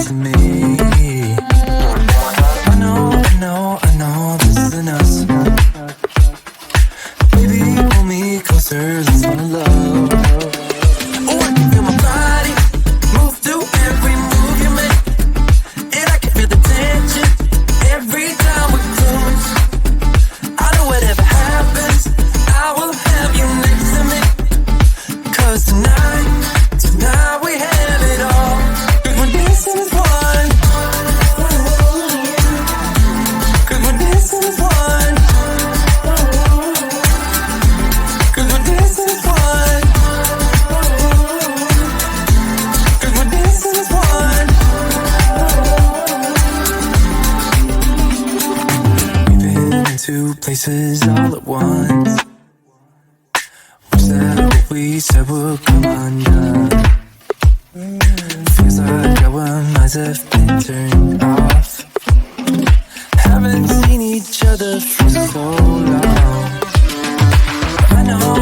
next to me. I know this isn't us. Baby, pull me closer, let's fall in love. Oh, I can feel my body move through every move you make, and I can feel the tension every time we close. I know whatever happens, I will have you next to me. 'Cause tonight we have it all. 'Cause we're dancing as one. 'Cause we're dancing as one. 'Cause we're dancing as one. 'Cause we're dancing as one. We've been in two places all at once. Wish that what we said would come undone. Feels like our minds have been turned off. Haven't seen each other for so long. I know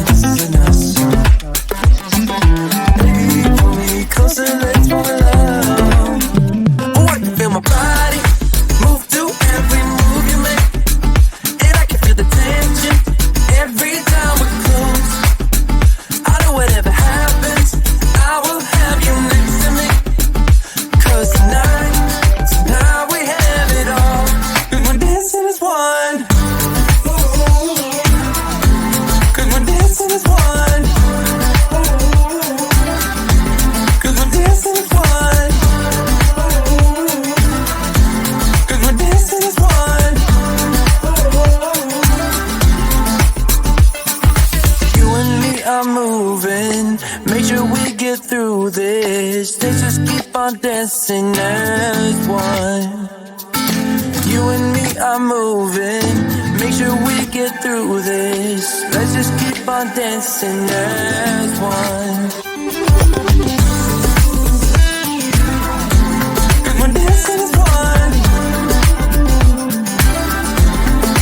this isn't us. Baby, pull me closer, let's fall in love. Oh, I can feel my body move through every move you make, and I can feel the tension every time we close. I know whatever happens, I will have you next to me. 'Cause tonight we have it all. 'Cause we're dancing as one. 'Cause we're dancing as one. 'Cause we're dancing as one. 'Cause we're dancing as one. You and me are moving, make sure we get through this. Let's just keep on dancing as one. You and me are moving, make sure we get through this. Let's just keep on dancing as one. 'Cause we're dancing as one.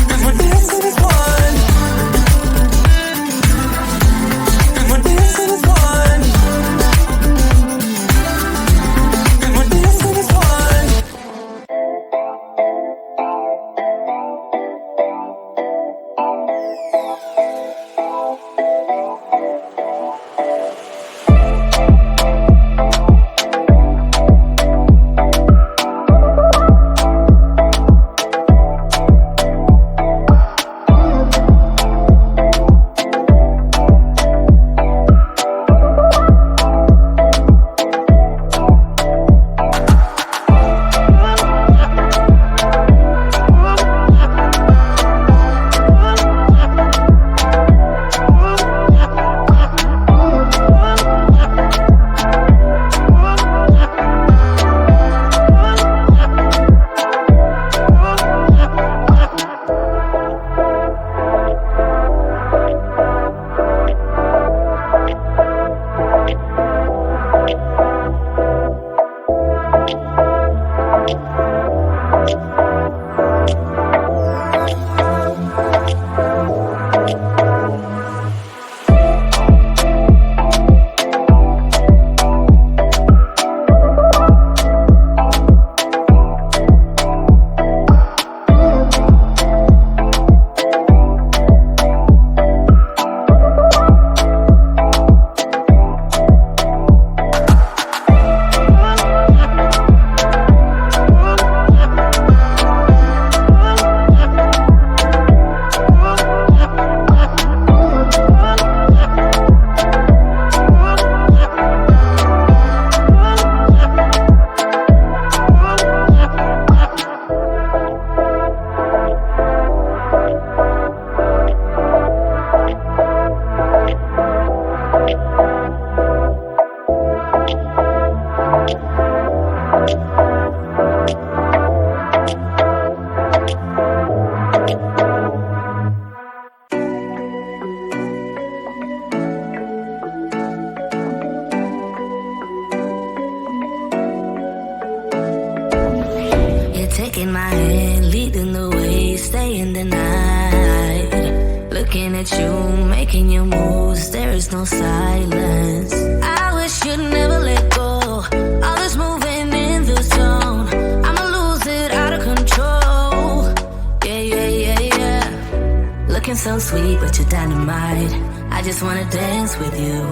'Cause we're dancing as one. 'Cause we're dancing as one. 'Cause we're dancing as one. taking my hand, leading the way, staying the night. Looking at you, making your moves, there is no silence. I wish you'd never let go. All this moving so sweet, but you're dynamite. I just wanna dance with you.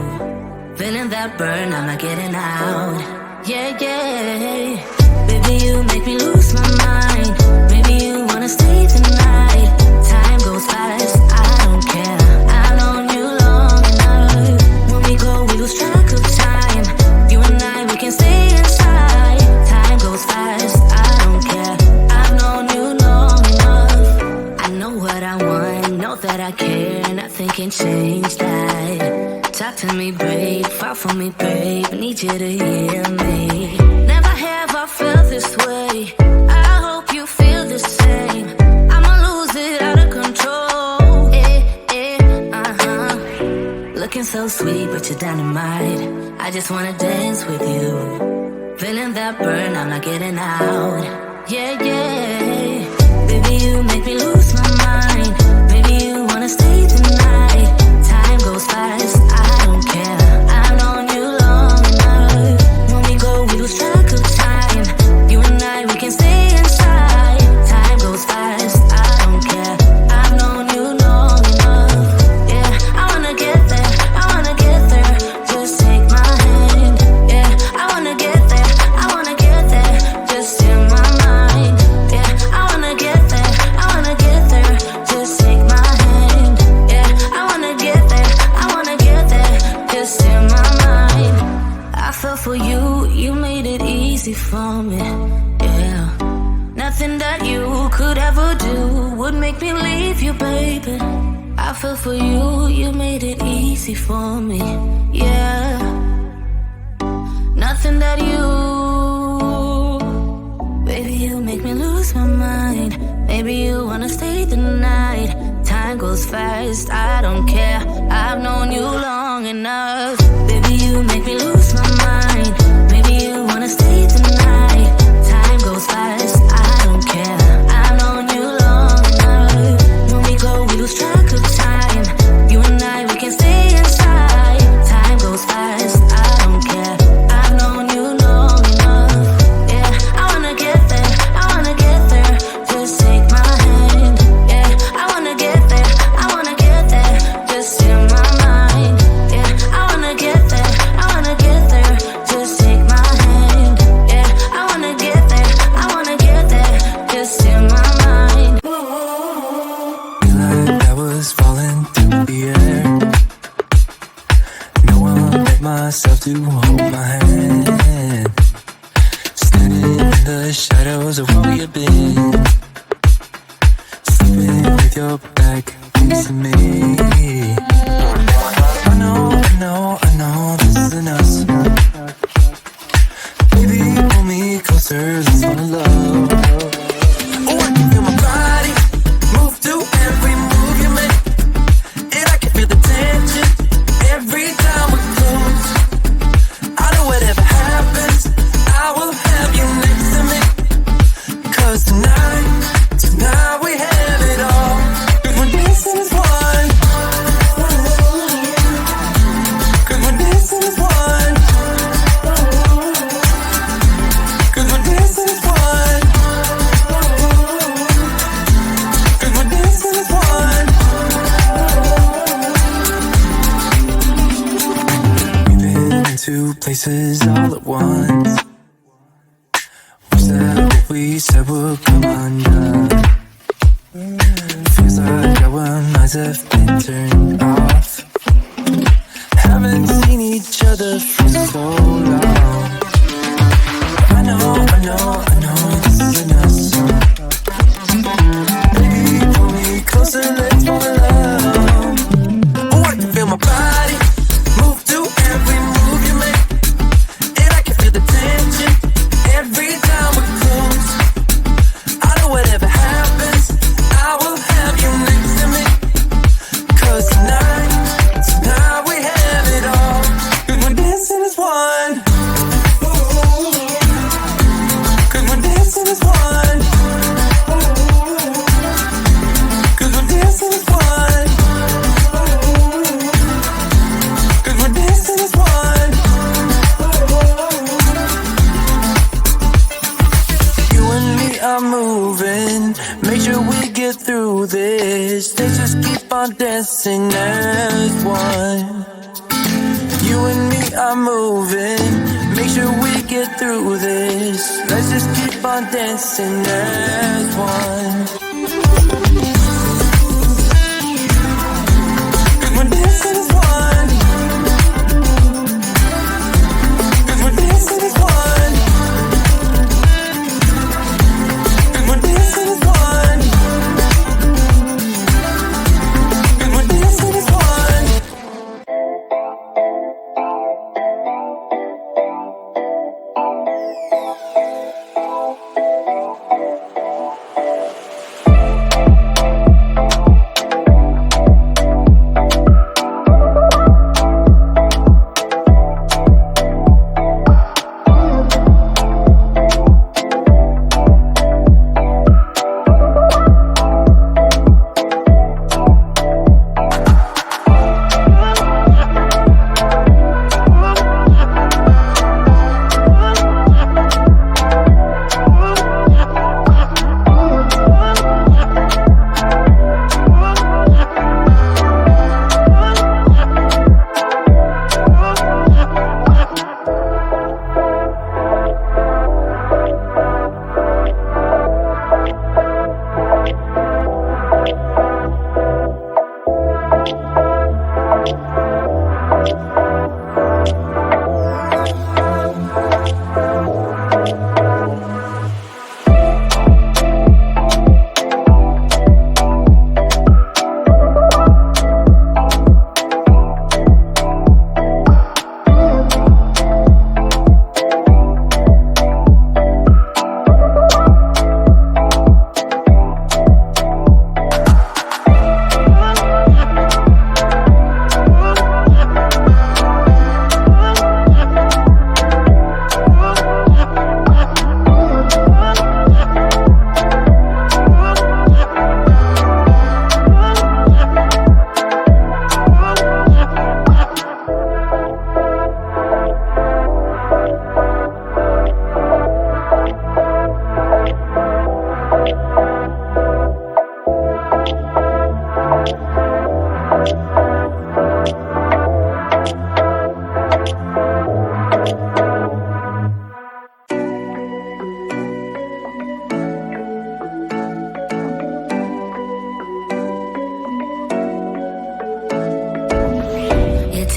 Feeling that burn, I'm not getting out. Yeah, yeah. Baby, you make me lose my mind. Maybe you wanna stay tonight. Time goes fast, I don't care. I've known you long enough. When we go, we lose track of time. You and I, we can stay inside. Time goes fast, I don't care. I've known you long enough. I know what I want, know that I care. Nothing can change that. Talk to me, babe, fall for me, babe. Need you to hear me. Never have I felt this way. I hope you feel the same. I'ma lose it out of control. Looking so sweet, but you're dynamite. I just wanna dance with you. Feeling that burn, I'm not getting out. Yeah, yeah. Baby, you make me lose my mind. Maybe you wanna stay tonight. Time goes fast, I don't care. I've known you long enough. When we go, we lose track of time. You and I, we can stay inside. Time goes fast, I don't care. I've known you long enough. Yeah, I wanna get there, I wanna get there. Just take my hand. Yeah, I wanna get there, I wanna get there. Just in my mind. Yeah, I wanna get there, I wanna get there. Just take my hand. Yeah, I wanna get there, I wanna get there. Just in my mind. I fell for you, you made it easy for me. Yeah, nothing that you could ever do would make me leave you, baby. I fell for you, you made it easy for me. Yeah, nothing that you, baby, you make me lose my mind. Maybe you wanna stay the night. Time goes fast, I don't care. I've known you long enough. Baby, you make me lose my mind. Maybe you wanna stay tonight. Time goes fast, I don't care. I've known you long enough. When we go, we lose track of time. You and I, we can stay inside. Time goes fast, I don't care. I've known you long enough. Yeah, I wanna get there, I wanna get there. Just take my hand. Yeah, I wanna get there, I wanna get there. Just in my mind. Yeah, I wanna get there, I wanna get there. Just take my hand. Yeah, I wanna get there, I wanna get there. Just in my mind. Like I was falling through the air. No one let myself to hold my hand. Standing in the shadows of where you've been. Sleeping with your back facing me. I know this isn't us. Baby, pull me closer, let's fall in love. Oh, I can feel my body move to every move you make. And I can feel the tension every time we're close. I know whatever happens, I will have you next to me. 'Cause tonight we have it all. 'Cause we're dancing as one. 'Cause we're dancing as one. 'Cause we're dancing as one. 'Cause we're dancing as one. We've been into places all at once. Wish that what we said would come undone. Feels like our minds have been turned off. Haven't seen each other for so long. I know this isn't us. Baby, pull me closer, let's fall in love. Oh, I can feel my body move to every move you make. And I can feel the tension every time we're close. I know whatever happens, I will have you next to me. 'Cause tonight we have it all. 'Cause we're dancing as one. 'Cause we're dancing as one. 'Cause we're dancing as one. 'Cause we're dancing as one. You and me are moving. Make sure we get through this. Let's just keep keep on dancing as one. You and me are moving, make sure we get through this. Let's just keep on dancing as one. 'Cause we're dancing as one. 'Cause we're dancing as one. 'Cause we're dancing as one. 'Cause we're dancing as one.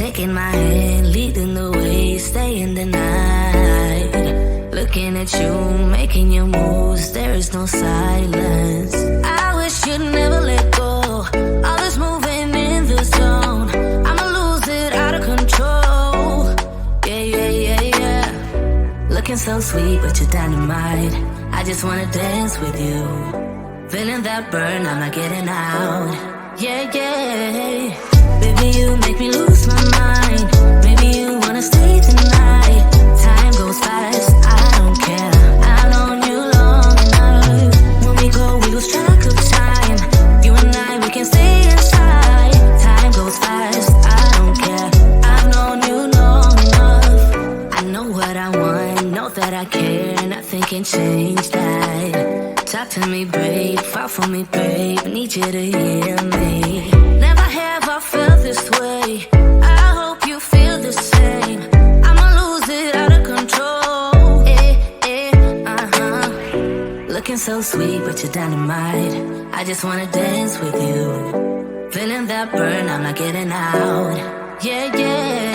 Taking my hand, leading the way, staying the night. Looking at you, making your moves, there is no silence. I wish you'd never let go. All this moving in the zone, I'ma lose it out of control. Yeah, yeah, yeah, yeah. Looking so sweet, but you're dynamite. I just wanna dance with you. Feeling that burn, I'm not getting out. Yeah, yeah. Baby, you make me lose my mind. Maybe you wanna stay the night. Time goes fast, I don't care. I've known you long enough. When we go, we lose track of time. You and I, we can stay inside. Time goes fast, I don't care. I've known you long enough. I know what I want, know that I care. Nothing can change that. Talk to me, babe, fall for me, babe. Need you to hear me. Never have I felt this way. I hope you feel the same. I'ma lose it out of control. Looking so sweet, but you're dynamite. I just wanna dance with you. Feeling that burn, I'm not getting out. Yeah, yeah.